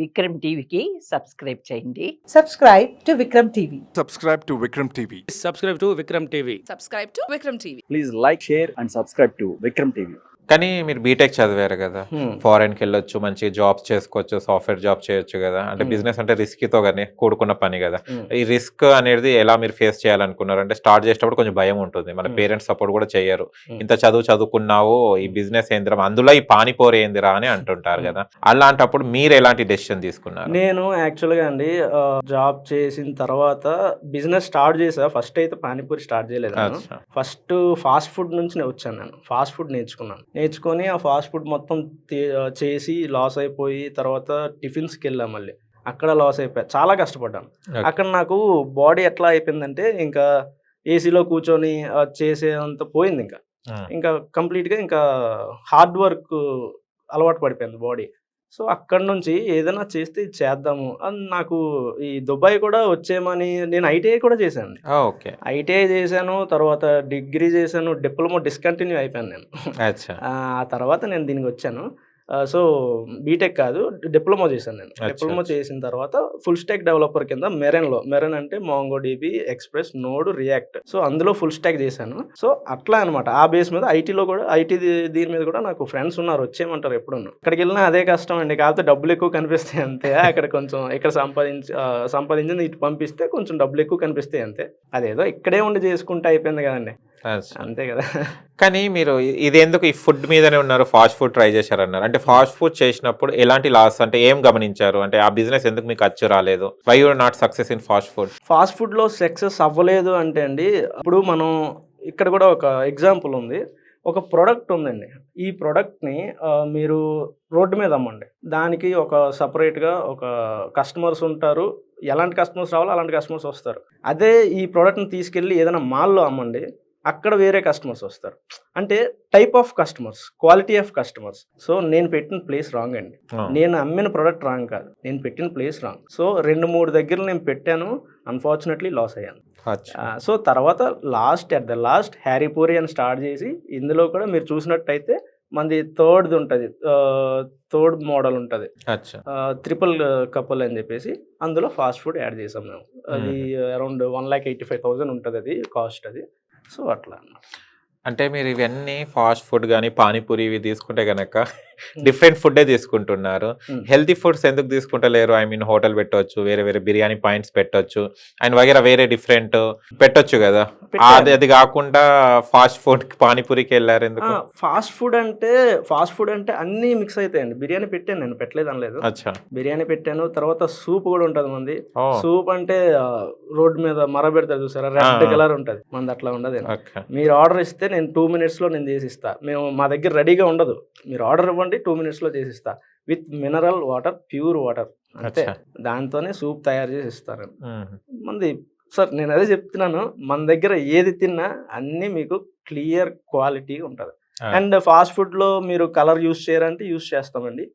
విక్రమ్ టీవీకి సబ్స్క్రైబ్ చేయండి. Subscribe to Vikram TV. Subscribe to Vikram TV. Subscribe to Vikram TV. Subscribe to Vikram TV. Please like, share and subscribe to Vikram TV. కానీ మీరు BTech చదివారు కదా, ఫారెన్కి వెళ్ళొచ్చు, మంచి jobs చేసుకోవచ్చు, సాఫ్ట్వేర్ జాబ్ చేయొచ్చు కదా. అంటే బిజినెస్ అంటే రిస్క్తో కానీ కూడుకున్న పని కదా. ఈ రిస్క్ అనేది ఎలా మీరు ఫేస్ చేయాలనుకున్నారు? అంటే స్టార్ట్ చేసేటప్పుడు కొంచెం భయం ఉంటుంది, మన పేరెంట్స్ సపోర్ట్ కూడా చేయరు. ఇంత చదువుకున్నావు, ఈ బిజినెస్ ఏందిరా, అందులో ఈ పానీపూరి ఏందిరా అని అంటుంటారు కదా. అలాంటప్పుడు మీరు ఎలాంటి డెసిషన్ తీసుకున్నారు? నేను యాక్చువల్గా అండి జాబ్ చేసిన తర్వాత బిజినెస్ స్టార్ట్ చేసా. ఫస్ట్ అయితే పానీపూరి స్టార్ట్ చేయలేదు. ఫస్ట్ ఫాస్ట్ ఫుడ్ నుంచి నేను వచ్చాను. నేను ఫాస్ట్ ఫుడ్ నేర్చుకొని ఆ ఫాస్ట్ ఫుడ్ మొత్తం చేసి లాస్ అయిపోయి తర్వాత టిఫిన్స్కి వెళ్ళాం. మళ్ళీ అక్కడ లాస్ అయిపోయా, చాలా కష్టపడ్డాను. అక్కడ నాకు బాడీ ఎట్లా అయిపోయిందంటే ఇంకా ఏసీలో కూర్చొని చేసేంత పోయింది. ఇంకా కంప్లీట్గా ఇంకా హార్డ్ వర్క్ అలవాటు పడిపోయింది బాడీ. సో అక్కడ నుంచి ఏదైనా చేస్తే చేద్దాము అని నాకు ఈ దుబాయ్ కూడా వచ్చేయమని, నేను ఐటీఐ కూడా చేశాను. ఐటీఐ చేశాను, తర్వాత డిగ్రీ చేశాను, డిప్లొమా డిస్కంటిన్యూ అయిపోయాను నేను. ఆ తర్వాత నేను దీనికి వచ్చాను. సో బీటెక్ కాదు, డిప్లొమా చేశాను నేను. డిప్లొమా చేసిన తర్వాత ఫుల్ స్టాక్ డెవలపర్ కింద మెరన్ అంటే mango dB, express, node, react, so అందులో ఫుల్ స్టాక్ చేశాను. సో అట్లా అనమాట. ఆ బేస్ మీద ఐటీలో కూడా, ఐటీ దీని మీద కూడా నాకు ఫ్రెండ్స్ ఉన్నారు, వచ్చేయమంటారు ఎప్పుడు. అక్కడికి వెళ్ళినా అదే కష్టం అండి, కాకపోతే డబ్బులు ఎక్కువ కనిపిస్తాయి అంతే. అక్కడ కొంచెం ఇక్కడ సంపాదించింది ఇటు పంపిస్తే కొంచెం డబ్బులు ఎక్కువ కనిపిస్తాయి అంతే. అదేదో ఇక్కడే ఉండి చేసుకుంటే అయిపోయింది కదండి, అంతే కదా. కానీ మీరు ఇది ఎందుకు ఈ ఫుడ్ మీదనే ఉన్నారు, ఫాస్ట్ ఫుడ్ ట్రై చేశారన్నారు. అంటే ఫాస్ట్ ఫుడ్ చేసినప్పుడు ఎలాంటి లాస్, అంటే ఏం గమనించారు? అంటే ఆ బిజినెస్ ఎందుకు మీకు అచ్చు రాలేదు? Why you are not success in fast food? Fast ఫుడ్లో సక్సెస్ అవ్వలేదు అంటే అండి, ఇప్పుడు మనం ఇక్కడ కూడా ఒక ఎగ్జాంపుల్ ఉంది. ఒక ప్రోడక్ట్ ఉందండి, ఈ ప్రోడక్ట్ని మీరు రోడ్డు మీద అమ్మండి, దానికి ఒక సపరేట్గా ఒక కస్టమర్స్ ఉంటారు. ఎలాంటి కస్టమర్స్ రావాలో అలాంటి కస్టమర్స్ వస్తారు. అదే ఈ ప్రోడక్ట్ని తీసుకెళ్ళి ఏదైనా మాల్లో అమ్మండి, అక్కడ వేరే కస్టమర్స్ వస్తారు. అంటే type of customers, quality of customers. So నేను పెట్టిన ప్లేస్ రాంగ్ అండి, నేను అమ్మిన ప్రోడక్ట్ రాంగ్ కాదు, నేను పెట్టిన ప్లేస్ రాంగ్. సో 2-3 దగ్గర నేను పెట్టాను, అన్ఫార్చునేట్లీ లాస్ అయ్యాను. సో తర్వాత అట్ ద లాస్ట్ హ్యారీపూరి అని స్టార్ట్ చేసి, ఇందులో కూడా మీరు చూసినట్టయితే మనది థర్డ్ ఉంటుంది, థర్డ్ మోడల్ ఉంటుంది, ట్రిపుల్ కపుల్ అని చెప్పేసి, అందులో ఫాస్ట్ ఫుడ్ యాడ్ చేసాం మేము. అది అరౌండ్ 1,85,000 ఉంటుంది అది కాస్ట్. అది సో అట్లా అంటే మీరు ఇవన్నీ ఫాస్ట్ ఫుడ్ కానీ పానీపూరి ఇవి తీసుకుంటే కనుక డిఫరెంట్ ఫుడ్డే తీసుకుంటున్నారు. హెల్తీ ఫుడ్స్ ఎందుకు తీసుకుంటలేరు? ఐ మీన్ హోటల్ పెట్టవచ్చు, వేరే వేరే బిర్యానీ పాయింట్స్ పెట్టవచ్చు, అండ్ వగేరా వేరే డిఫరెంట్ పెట్టొచ్చు కదా. అది కాకుండా ఫాస్ట్ ఫుడ్ పానీపూరికి వెళ్ళారు ఎందుకు? ఫాస్ట్ ఫుడ్ అంటే అన్ని మిక్స్ అవుతాయండి. బిర్యానీ పెట్టాను నేను, పెట్టలేదు అనలేదు. బిర్యానీ పెట్టాను, తర్వాత సూప్ కూడా ఉంటుంది మంది. సూప్ అంటే రోడ్ మీద మర పెడతారు చూసారా, రెడ్ కలర్ ఉంటుంది, మంది అట్లా ఉండదు. మీరు ఆర్డర్ ఇస్తే నేను 2 minutesలో నేను చేసిస్తా. మా దగ్గర రెడీగా ఉండదు, మీరు ఆర్డర్ ఇవ్వండి, 2 minutesలో చేసిస్తా, with mineral water, pure water, అంతే. దాంతోనే సూప్ తయారు చేసి ఇస్తారు మంది. సార్ నేను అదే చెప్తున్నాను, మన దగ్గర ఏది తిన్నా అన్నీ మీకు క్లియర్ క్వాలిటీ ఉంటుంది. అండ్ ఫాస్ట్ ఫుడ్లో మీరు కలర్ యూస్ చేయరంటే యూస్ చేస్తామండి,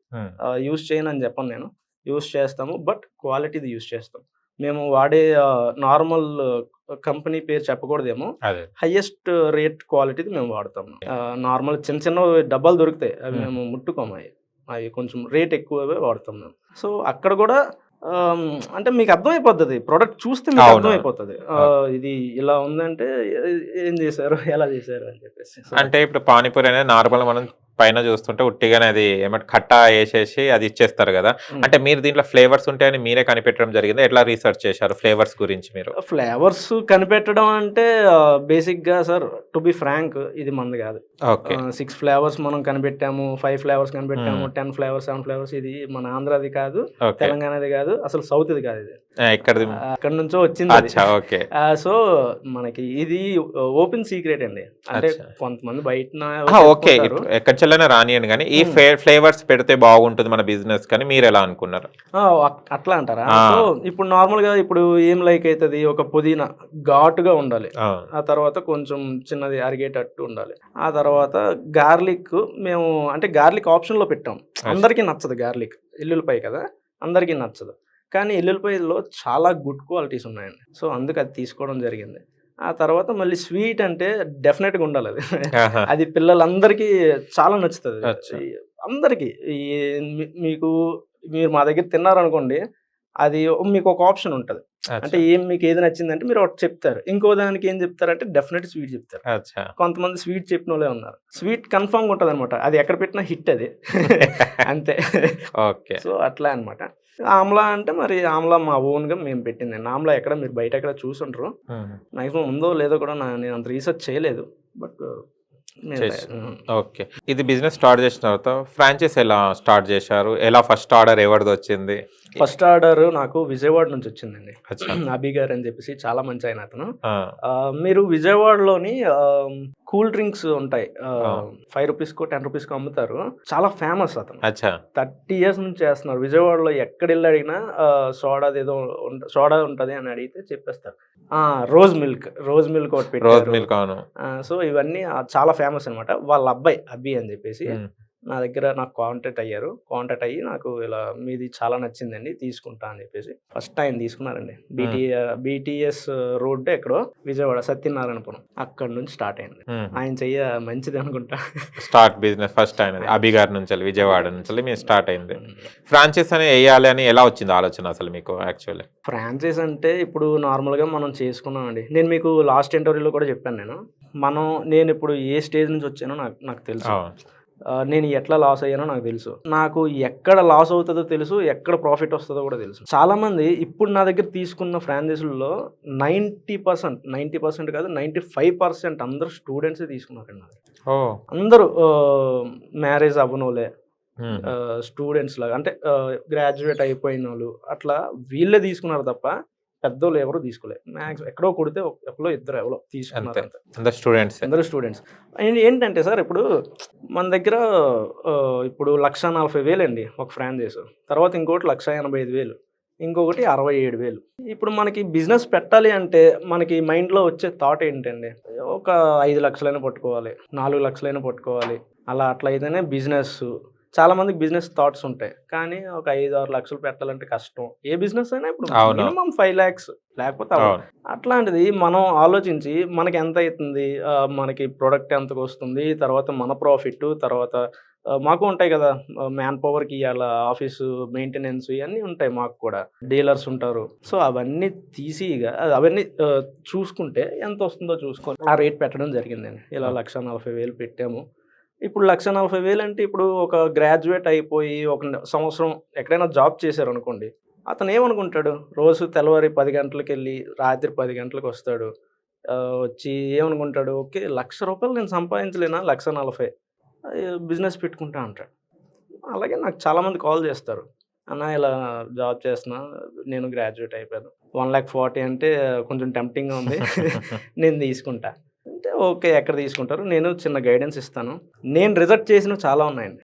యూస్ చేయను అని చెప్పను నేను, యూస్ చేస్తాము, బట్ క్వాలిటీది యూస్ చేస్తాం. మేము వాడే నార్మల్ కంపెనీ పేరు చెప్పకూడదేమో, హైయెస్ట్ రేట్ క్వాలిటీది మేము వాడతాము. నార్మల్ చిన్న డబ్బాలు దొరుకుతాయి, అవి మేము ముట్టుకోము, అవి కొంచెం రేట్ ఎక్కువగా వాడతాం మేము. సో అక్కడ కూడా అంటే మీకు అర్థమైపోతుంది, ప్రోడక్ట్ చూస్తే మీకు అర్థమైపోతుంది ఇది ఇలా ఉందంటే ఏం చేశారు, ఎలా చేశారు అని చెప్పేసి. అంటే ఇప్పుడు పానీపూరి అనేది నార్మల్ మనం పైన చూస్తుంటే ఉట్టిగానే అది ఏమంటే కట్టా వేసేసి అది ఇచ్చేస్తారు కదా. అంటే మీరు దీంట్లో ఫ్లేవర్స్ ఉంటాయని మీరే కనిపెట్టడం జరిగింది, ఎట్లా రీసెర్చ్ చేశారు ఫ్లేవర్స్ గురించి మీరు? ఫ్లేవర్స్ కనిపెట్టడం అంటే బేసిక్ గా సార్, టు బి ఫ్రాంక్, ఇది మంది కాదు. 6 ఫ్లేవర్స్ మనం కనిపెట్టాము, 5 ఫ్లేవర్స్ కనిపెట్టాము, 10 ఫ్లేవర్స్, 7 ఫ్లేవర్స్. ఇది మన ఆంధ్రాది కాదు, తెలంగాణది కాదు, అసలు సౌత్ ఇది కాదు, ఇది అక్కడ నుంచో వచ్చింది. సో మనకి ఇది ఓపెన్ సీక్రెట్ అండి. అంటే కొంతమంది బయట రానియండి, కానీ ఈ ఫ్లేవర్స్ పెడితే బాగుంటుంది మన బిజినెస్ కానీ మీరు ఎలా అనుకున్నారు? అట్లా అంటారా? సో ఇప్పుడు నార్మల్ గా ఇప్పుడు ఏం లైక్ అవుతుంది, ఒక పుదీనా ఘాటుగా ఉండాలి, ఆ తర్వాత కొంచెం చిన్నది అరిగేటట్టు ఉండాలి, ఆ తర్వాత గార్లిక్. మేము అంటే గార్లిక్ ఆప్షన్ లో పెట్టాం, అందరికీ నచ్చదు గార్లిక్, ఎల్లుల్లిపాయ కదా, అందరికీ నచ్చదు. కానీ ఎల్లుల్లిపాయలో చాలా గుడ్ క్వాలిటీస్ ఉన్నాయండి, సో అందుకు అది తీసుకోవడం జరిగింది. ఆ తర్వాత మళ్ళీ స్వీట్ అంటే డెఫినెట్గా ఉండాలి, అది పిల్లలందరికీ చాలా నచ్చుతుంది, అందరికీ. మీకు మీరు మా దగ్గర తిన్నారనుకోండి, అది మీకు ఒక ఆప్షన్ ఉంటది. అంటే మీకు ఏది నచ్చిందంటే మీరు ఒకటి చెప్తారు, ఇంకో దానికి ఏం చెప్తారంటే డెఫినెట్ స్వీట్ చెప్తారు. కొంతమంది స్వీట్ చెప్పిన వాళ్ళే ఉన్నారు. స్వీట్ కన్ఫర్మ్ ఉంటుంది అనమాట, అది ఎక్కడ పెట్టినా హిట్ అది అంతే. ఓకే. సో అట్లా అనమాట. ఆమ్లా అంటే మరి ఆమ్లా మా ఓన్గా మేము పెట్టిందండి. ఆమ్లా ఎక్కడ మీరు బయట ఎక్కడ చూసుంటారు, మ్యాక్సిమం ఉందో లేదో కూడా నేను అంత రీసెర్చ్ చేయలేదు, బట్ ఓకే. ఇది బిజినెస్ స్టార్ట్ చేసిన తర్వాత ఫ్రాంచైజ్ ఎలా స్టార్ట్ చేశారు, ఎలా ఫస్ట్ ఆర్డర్ ఎవరిది వచ్చింది? ఫస్ట్ ఆర్డర్ నాకు విజయవాడ నుంచి వచ్చిందండి. అభి గారు అని చెప్పేసి చాలా మంచి ఆయన అతను. మీరు విజయవాడలోని కూల్ డ్రింక్స్ ఉంటాయి, 5 రూపీస్కో 10 రూపీస్కో అమ్ముతారు, చాలా ఫేమస్ అతను. 30 years నుంచి చేస్తున్నారు. విజయవాడలో ఎక్కడ వెళ్ళి అడిగినా సోడా ఉంటది అని అడిగితే చెప్పేస్తారు. రోజ్ మిల్క్ ఒకటి పెట్టారు. సో ఇవన్నీ చాలా ఫేమస్ అనమాట. వాళ్ళ అబ్బాయి అభి అని చెప్పేసి నా దగ్గర నాకు కాంటాక్ట్ అయ్యి నాకు ఇలా మీది చాలా నచ్చిందండి, తీసుకుంటా అని చెప్పేసి ఫస్ట్ ఆయన తీసుకున్నారండి. BTS రోడ్ ఎక్కడో విజయవాడ సత్యనారాయణపురం, అక్కడ నుంచి స్టార్ట్ అయింది. ఆయన చెయ్య మంచిది అనుకుంటా. స్టార్ట్ బిజినెస్ ఫస్ట్ ఆయన అభి గారి నుంచి విజయవాడ నుంచి మీరు స్టార్ట్ అయింది. ఫ్రాంచైజ్ అని వేయాలి అని ఎలా వచ్చింది ఆలోచన అసలు మీకు? యాక్చువల్లీ ఫ్రాంచైజ్ అంటే ఇప్పుడు నార్మల్గా మనం చేసుకున్నామండి. నేను మీకు లాస్ట్ ఇంటర్వ్యూలో కూడా చెప్పాను, నేను ఇప్పుడు ఏ స్టేజ్ నుంచి వచ్చానో నాకు తెలుసు. నేను ఎట్లా లాస్ అయ్యానో నాకు తెలుసు. నాకు ఎక్కడ లాస్ అవుతుందో తెలుసు, ఎక్కడ ప్రాఫిట్ వస్తుందో కూడా తెలుసు. చాలా మంది ఇప్పుడు నా దగ్గర తీసుకున్న ఫ్రాంచైజీల్లో 90% కాదు 95% అందరూ స్టూడెంట్సే తీసుకున్నారండి. అందరూ మ్యారేజ్ అవ్వనోలే, స్టూడెంట్స్ లాగా, అంటే గ్రాడ్యుయేట్ అయిపోయిన వాళ్ళు, అట్లా వీళ్ళే తీసుకున్నారు తప్ప పెద్దోళ్ళు ఎవరు తీసుకోలేదు. మ్యాక్సిమం ఎక్కడో కొడితే ఒకలో ఇద్దరు ఎవరో తీసుకున్నారు. అందరూ స్టూడెంట్స్. ఏంటంటే సార్, ఇప్పుడు మన దగ్గర ఇప్పుడు 1,40,000 అండి ఒక ఫ్రాంచైజ్, తర్వాత ఇంకోటి 1,85,000, ఇంకొకటి 67,000. ఇప్పుడు మనకి బిజినెస్ పెట్టాలి అంటే మనకి మైండ్లో వచ్చే థాట్ ఏంటండి, ఒక 5 లక్షలైనా పట్టుకోవాలి, 4 లక్షలైనా పట్టుకోవాలి, అట్లా అయితేనే బిజినెస్. చాలా మందికి బిజినెస్ థాట్స్ ఉంటాయి, కానీ ఒక 5-6 లక్షలు పెట్టాలంటే కష్టం. ఏ బిజినెస్ అయినా ఇప్పుడు మినిమం 5 lakhs లేకపోతే అట్లాంటిది మనం ఆలోచించి మనకి ఎంత అవుతుంది, మనకి ప్రొడక్ట్ ఎంతకు వస్తుంది, తర్వాత మన ప్రాఫిట్, తర్వాత మాకు ఉంటాయి కదా మ్యాన్ పవర్కి ఇవాళ ఆఫీసు మెయింటెనెన్స్ ఇవన్నీ ఉంటాయి, మాకు కూడా డీలర్స్ ఉంటారు. సో అవన్నీ అవన్నీ చూసుకుంటే ఎంత వస్తుందో చూసుకొని ఆ రేట్ పెట్టడం జరిగిందండి. ఇలా 1,40,000 పెట్టాము. ఇప్పుడు 1,40,000 అంటే ఇప్పుడు ఒక గ్రాడ్యుయేట్ అయిపోయి 1 సంవత్సరం ఎక్కడైనా జాబ్ చేశారు అనుకోండి, అతను ఏమనుకుంటాడు, రోజు తెల్లవారి 10 గంటలకు వెళ్ళి రాత్రి 10 గంటలకు వస్తాడు. వచ్చి ఏమనుకుంటాడు, ఓకే 1,00,000 రూపాయలు నేను సంపాదించలేనా, 1,40,000 బిజినెస్ పెట్టుకుంటా అంటాడు. అలాగే నాకు చాలామంది కాల్ చేస్తారు, అన్న ఇలా జాబ్ చేస్తున్నా, నేను గ్రాడ్యుయేట్ అయిపోయాను, 1,40,000 అంటే కొంచెం టెంప్టింగ్గా ఉంది, నేను తీసుకుంటా అంటే ఓకే ఎక్కడ తీసుకుంటారు, నేను చిన్న గైడెన్స్ ఇస్తాను. నేను రిజెక్ట్ చేసినవి చాలా ఉన్నాయండి.